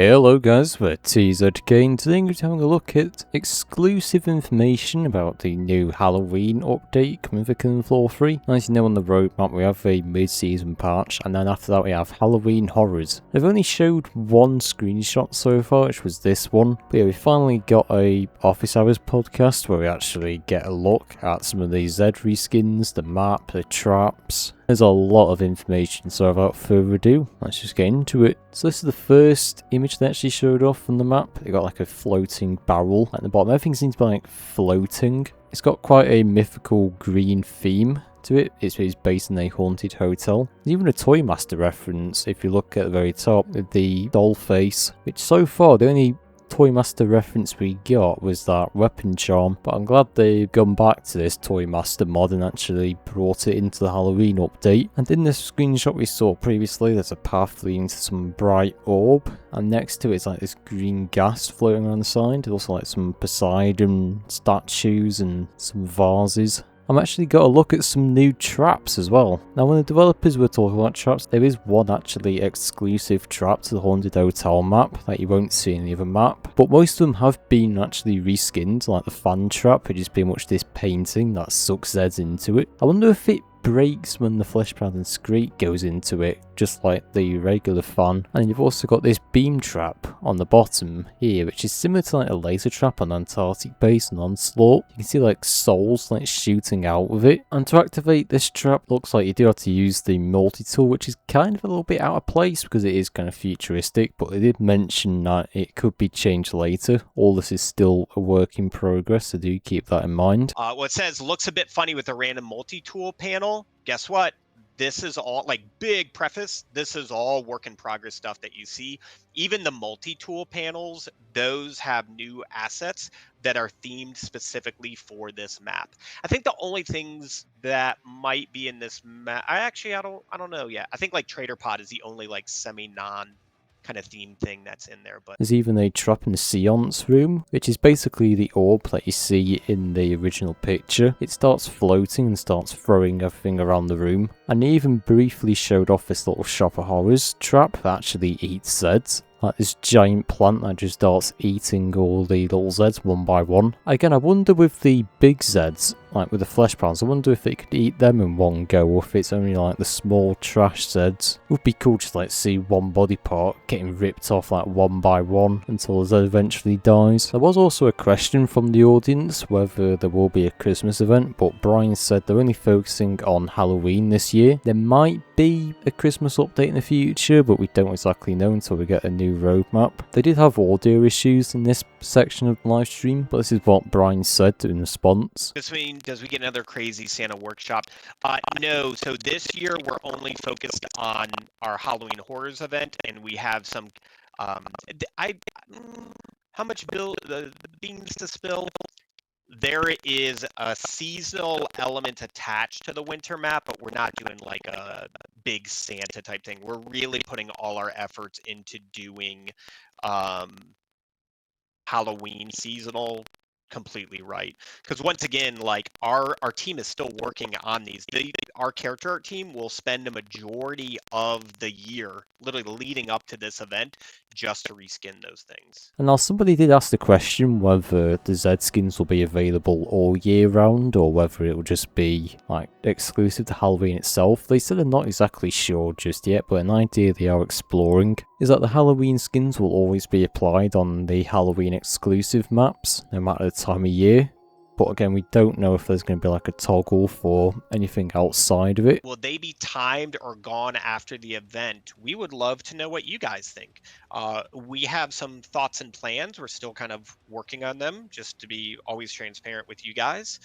Hello guys, we're 3's. Today we're having a look at exclusive information about the new Halloween update coming for Killing Floor 3. As you know, on the roadmap we have a mid-season patch, and then after that we have Halloween horrors. They've only showed one screenshot so far, which was this one. But yeah, we finally got a Office Hours podcast where we actually get a look at some of the Zed reskins, the map, the traps. There's a lot of information, so without further ado, let's just get into it. So this is the first image they actually showed off from the map. They got like a floating barrel at the bottom. Everything seems to be like floating. It's got quite a mythical green theme to it. It's based in a haunted hotel. There's even a Toy Master reference if you look at the very top with the doll face, which so far the only Toy Master reference we got was that weapon charm, but I'm glad they've gone back to this Toy Master mod and actually brought it into the Halloween update. And in this screenshot we saw previously, there's a path leading to some bright orb, and next to it is like this green gas floating around the side. There's also like some Poseidon statues and some vases. I've actually got a look at some new traps as well. Now when the developers were talking about traps, there is one actually exclusive trap to the Haunted Hotel map that you won't see in the other map. But most of them have been actually reskinned, like the fan trap, which is pretty much this painting that sucks Zeds into it. I wonder if it breaks when the Fleshpound and Screech goes into it, just like the regular fan. And you've also got this beam trap on the bottom here, which is similar to like a laser trap on Antarctic base and Onslaught. You can see like souls like shooting out with it. And to activate this trap, looks like you do have to use the multi-tool, which is kind of a little bit out of place because it is kind of futuristic, but they did mention that it could be changed later. All this is still a work in progress, so do keep that in mind. What it says looks a bit funny with the random multi-tool panel. Guess what? This is all, like, big preface, this is all work in progress stuff that you see. Even the multi-tool panels, those have new assets that are themed specifically for this map. I think the only things that might be in this map, I don't know yet. I think like Trader Pod is the only like semi-non kind of theme thing that's in there. But there's even a trap in the seance room, which is basically the orb that you see in the original picture. It starts floating and starts throwing everything around the room, and they even briefly showed off this little Shop of Horrors trap that actually eats Zeds. Like this giant plant that just starts eating all the little Zeds one by one. Again, I wonder with the big Zeds, like with the Fleshpounds, I wonder if it could eat them in one go, or if it's only like the small trash Zeds. It would be cool just like see one body part getting ripped off like one by one until the Zed eventually dies. There was also a question from the audience whether there will be a Christmas event, but Brian said they're only focusing on Halloween this year. There might be a Christmas update in the future, but we don't exactly know until we get a new roadmap. They did have audio issues in this section of the live stream, but this is what Brian said in response. Does we get another crazy Santa workshop? No. So this year we're only focused on our Halloween horrors event, and we have some. How much the beans to spill? There is a seasonal element attached to the winter map, but we're not doing like a big Santa type thing. We're really putting all our efforts into doing Halloween seasonal completely right, because once again, like our team is still working on these. Our character art team will spend a majority of the year literally leading up to this event just to reskin those things. And now somebody did ask the question whether the Zed skins will be available all year round or whether it will just be like exclusive to Halloween itself. They said they're not exactly sure just yet, but an idea they are exploring is that the Halloween skins will always be applied on the Halloween exclusive maps, no matter the time of year. But again, we don't know if there's going to be like a toggle for anything outside of it. Will they be timed or gone after the event? We would love to know what you guys think. We have some thoughts and plans. We're still kind of working on them, just to be always transparent with you guys.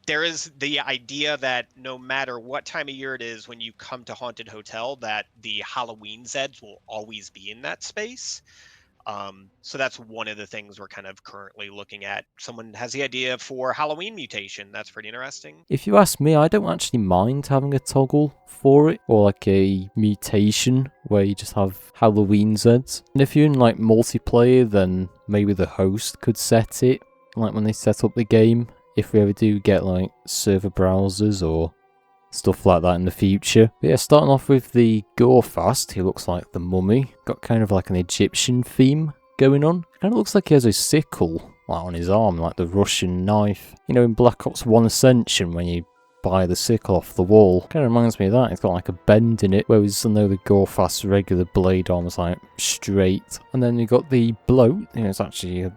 There is the idea that no matter what time of year it is when you come to Haunted Hotel, that the Halloween Zeds will always be in that space. So that's one of the things we're kind of currently looking at. Someone has the idea for Halloween mutation. That's pretty interesting. If you ask me, I don't actually mind having a toggle for it, or like a mutation where you just have Halloween Zeds. And if you're in like multiplayer, then maybe the host could set it, like when they set up the game. If we ever do get like server browsers or stuff like that in the future. But yeah, starting off with the Gorefast, he looks like the mummy. Got kind of like an Egyptian theme going on. Kind of looks like he has a sickle like on his arm, like the Russian knife. You know, in Black Ops 1 Ascension, when you buy the sickle off the wall. Kind of reminds me of that. It's got like a bend in it, whereas I know the Gorefast's regular blade arm is like straight. And then you got the bloat, you know, it's actually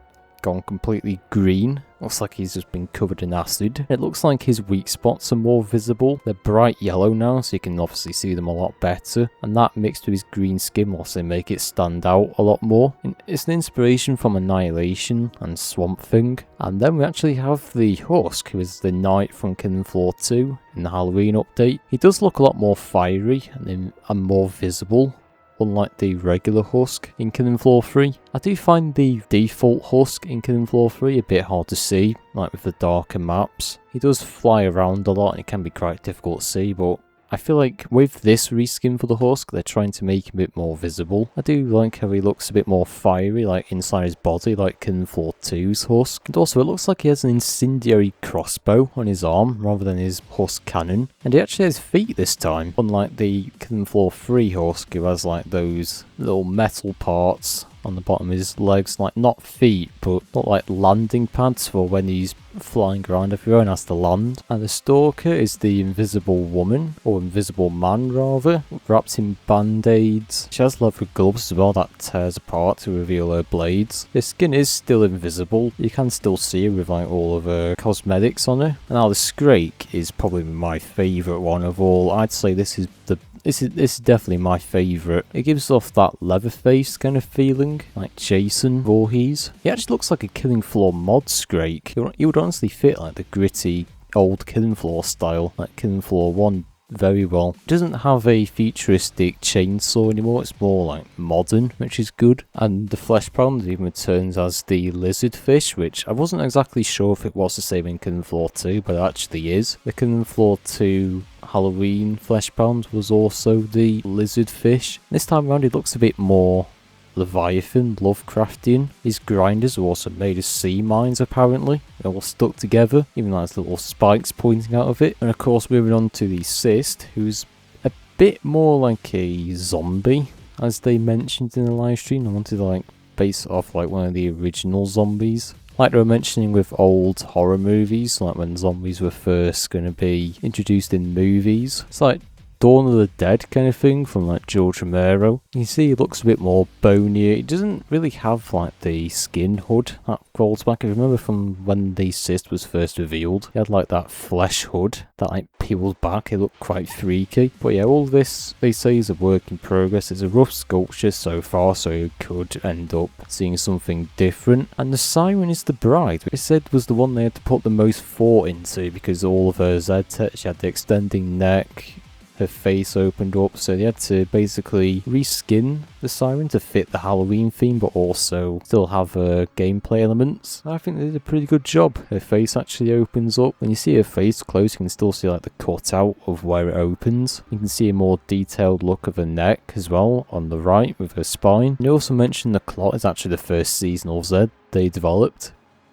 gone completely green. Looks like he's just been covered in acid. It looks like his weak spots are more visible. They're bright yellow now, so you can obviously see them a lot better. And that mixed with his green skin will also make it stand out a lot more. And it's an inspiration from Annihilation and Swamp Thing. And then we actually have the Husk, who is the knight from Killing Floor 2 in the Halloween update. He does look a lot more fiery and more visible, unlike the regular Husk in Killing Floor 3. I do find the default Husk in Killing Floor 3 a bit hard to see, like with the darker maps. He does fly around a lot and it can be quite difficult to see, but I feel like with this reskin for the Husk, they're trying to make him a bit more visible. I do like how he looks a bit more fiery, like inside his body, like Killing Floor 2's Husk. And also, it looks like he has an incendiary crossbow on his arm, rather than his Husk cannon. And he actually has feet this time, unlike the Killing Floor 3 Husk, who has like those little metal parts on the bottom of his legs, like not feet, but not like landing pads for when he's flying around everywhere and has to land. And the Stalker is the invisible woman, or invisible man rather, wrapped in band-aids. She has leather gloves as well that tears apart to reveal her blades. Her skin is still invisible, you can still see her with like all of her cosmetics on her. And now the Scrake is probably my favourite one of all. I'd say this is definitely my favourite. It gives off that Leatherface kind of feeling, like Jason Voorhees. He actually looks like a Killing Floor mod Scrake. He would honestly fit like the gritty old Killing Floor style, like Killing Floor 1 very well. It doesn't have a futuristic chainsaw anymore, it's more like modern, which is good. And the flesh pound even returns as the lizard fish, which I wasn't exactly sure if it was the same in Killing Floor 2, but it actually is. The Killing Floor 2 Halloween flesh pound was also the lizard fish. This time around it looks a bit more Leviathan, Lovecraftian. His grinders are also made of sea mines apparently. They're all stuck together, even though there's little spikes pointing out of it. And of course moving on to the Cyst, who's a bit more like a zombie, as they mentioned in the live stream. I wanted to like base it off like one of the original zombies. Like they were mentioning with old horror movies, like when zombies were first going to be introduced in movies. It's like Dawn of the Dead kind of thing from like George Romero. You see he looks a bit more bonier. He doesn't really have like the skin hood that crawls back. I remember from when the Cyst was first revealed, he had like that flesh hood that like peels back. It looked quite freaky. But yeah, all this they say is a work in progress. It's a rough sculpture so far, so you could end up seeing something different. And the Siren is the bride, which I said was the one they had to put the most thought into because all of her Z tech, she had the extending neck, her face opened up, so they had to basically reskin the Siren to fit the Halloween theme but also still have gameplay elements. I think they did a pretty good job. Her face actually opens up. When you see her face close, you can still see like the cutout of where it opens. You can see a more detailed look of her neck as well on the right with her spine. And they also mentioned the clot is actually the first seasonal Z they developed.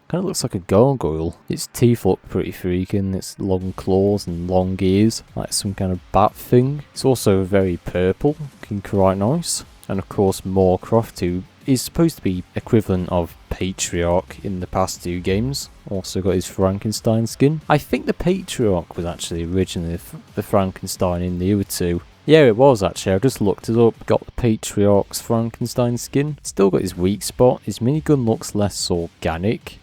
Kind of looks like a gargoyle. Its teeth look pretty freaking. Its long claws and long ears, like some kind of bat thing. It's also very purple, looking quite nice. And of course Moorcroft, who is supposed to be equivalent of Patriarch in the past two games. Also got his Frankenstein skin. I think the Patriarch was actually originally the Frankenstein in the other two. Yeah, it was actually. I just looked it up. Got the Patriarch's Frankenstein skin. Still got his weak spot. His minigun looks less organic.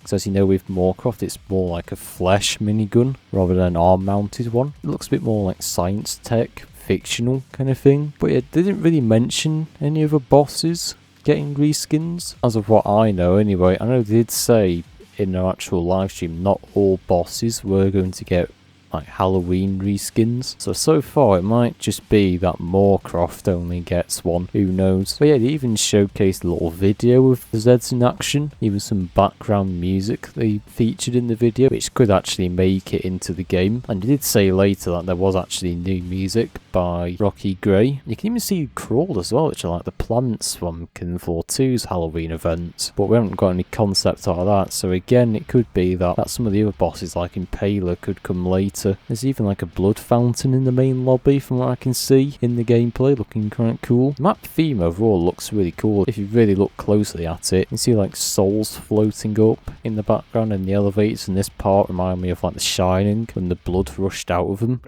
So as you know with Moorcroft, it's more like a flesh minigun rather than an arm mounted one. It looks a bit more like science tech, fictional kind of thing. But yeah, they didn't really mention any other bosses getting reskins, as of what I know anyway. I know they did say in their actual live stream not all bosses were going to get like Halloween reskins. So far it might just be that Moorcroft only gets one, who knows. But yeah, they even showcased a little video of the Zeds in Action, even some background music they featured in the video, which could actually make it into the game. And they did say later that there was actually new music by Rocky Gray. You can even see Crawl as well, which are like the plants from Killing Floor 2's Halloween event, but we haven't got any concept out of that. So again, it could be that some of the other bosses like Impaler could come later. better. There's even like a blood fountain in the main lobby from what I can see in the gameplay, looking quite cool. The map theme overall looks really cool. If you really look closely at it, you can see like souls floating up in the background and the elevators, and this part remind me of like The Shining when the blood rushed out of them.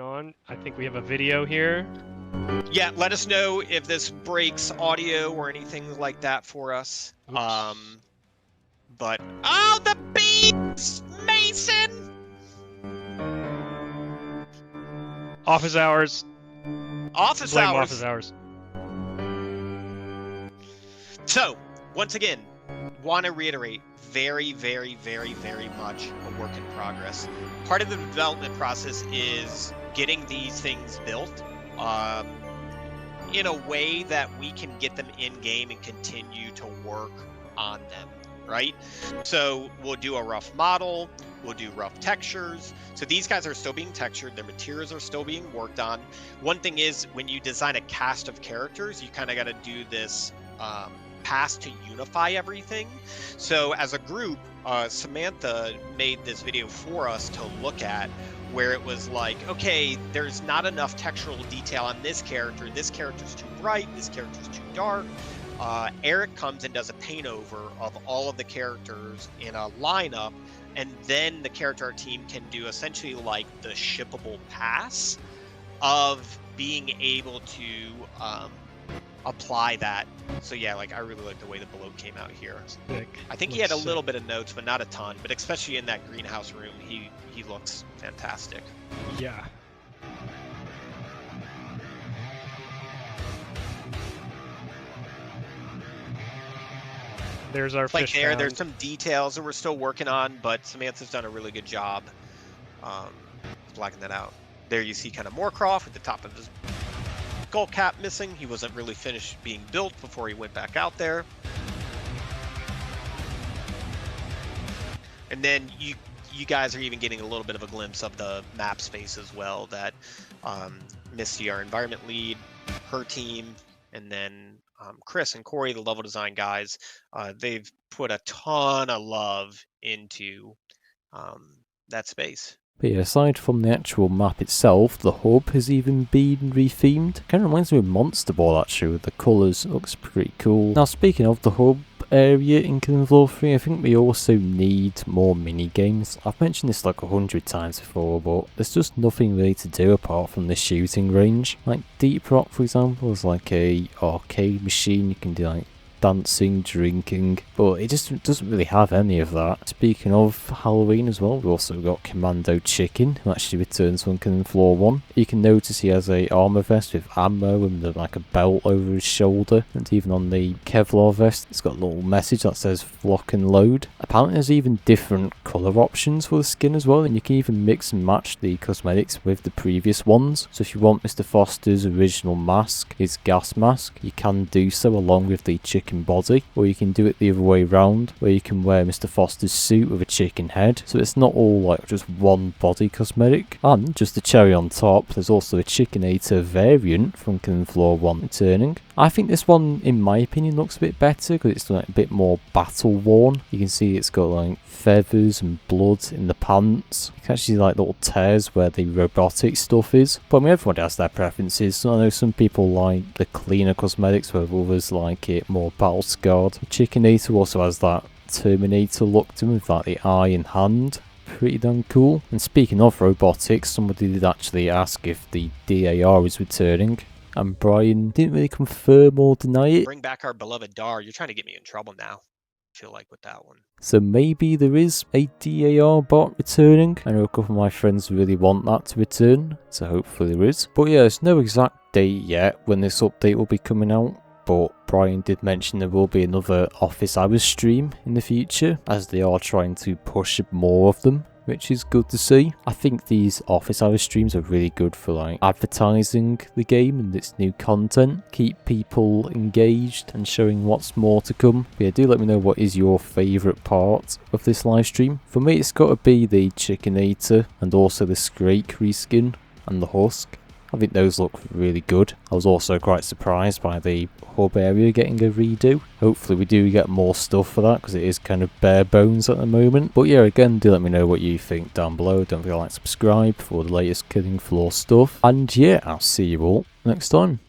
I think we have a video here. Yeah, let us know if this breaks audio or anything like that for us. Oops. But oh, the beats, Mason. Office hours. Office Blame hours. office hours. So, once again, want to reiterate, very, very, very, very much a work in progress. Part of the development process is getting these things built in a way that we can get them in-game and continue to work on them, right? So we'll do a rough model, we'll do rough textures. So these guys are still being textured, their materials are still being worked on. One thing is, when you design a cast of characters, you kind of got to do this pass to unify everything. So as a group, Samantha made this video for us to look at, where it was like, okay, there's not enough textural detail on this character's too bright, this character's too dark. Eric comes and does a paint over of all of the characters in a lineup, and then the character art team can do essentially like the shippable pass of being able to apply that. So yeah, like I really like the way the bloat came out here. Sick. I think he had a little bit of notes, but not a ton. But especially in that greenhouse room, he looks fantastic. Yeah. There's our Like fish there's pound. some details that we're still working on, but Samantha's done a really good job blacking that out. There you see kind of Moorcroft with the top of his skull cap missing. He wasn't really finished being built before he went back out there. And then you guys are even getting a little bit of a glimpse of the map space as well that Misty, our environment lead, her team, and then Chris and Corey, the level design guys, they've put a ton of love into that space. But yeah, aside from the actual map itself, the hub has even been rethemed. Kind of reminds me of Monster Ball actually, with the colours. It looks pretty cool. Now speaking of the hub area in Killing Floor 3, I think we also need more mini games. I've mentioned this like 100 times before, but there's just nothing really to do apart from the shooting range. Like Deep Rock, for example, is like a arcade machine. You can do like dancing, drinking, but it just doesn't really have any of that. Speaking of Halloween as well, we've also got Commando Chicken, who actually returns from Killing Floor 1. You can notice he has a armor vest with ammo and like a belt over his shoulder, and even on the Kevlar vest it's got a little message that says flock and load. Apparently there's even different colour options for the skin as well, and you can even mix and match the cosmetics with the previous ones. So if you want Mr. Foster's original mask, his gas mask, you can do so along with the chicken body, or you can do it the other way around, where you can wear Mr. Foster's suit with a chicken head, so it's not all like just one body cosmetic. And just the cherry on top, there's also a Chickenator variant from Killing Floor 1 returning. I think this one, in my opinion, looks a bit better because it's like a bit more battle worn. You can see it's got like feathers and blood in the pants. You can actually see like little tears where the robotic stuff is. But I mean, everyone has their preferences. So I know some people like the cleaner cosmetics, where others like it more battle scarred. The Chickenator also has that Terminator look to him with like the eye and hand. Pretty damn cool. And speaking of robotics, somebody did actually ask if the DAR is returning, and Brian didn't really confirm or deny it. Bring back our beloved DAR. You're trying to get me in trouble now, I feel like, with that one. So maybe there is a DAR bot returning. I know a couple of my friends really want that to return, so hopefully there is. But yeah, there's no exact date yet when this update will be coming out. But Brian did mention there will be another office hours stream in the future, as they are trying to push more of them, which is good to see. I think these office hours streams are really good for like advertising the game and its new content, keep people engaged and showing what's more to come. But yeah, do let me know what is your favourite part of this live stream. For me, it's got to be the Chickenator and also the Scrake reskin and the Husk. I think those look really good. I was also quite surprised by the hub area getting a redo. Hopefully we do get more stuff for that, because it is kind of bare bones at the moment. But yeah, again, do let me know what you think down below. Don't forget to like, subscribe for the latest Killing Floor stuff. And yeah, I'll see you all next time.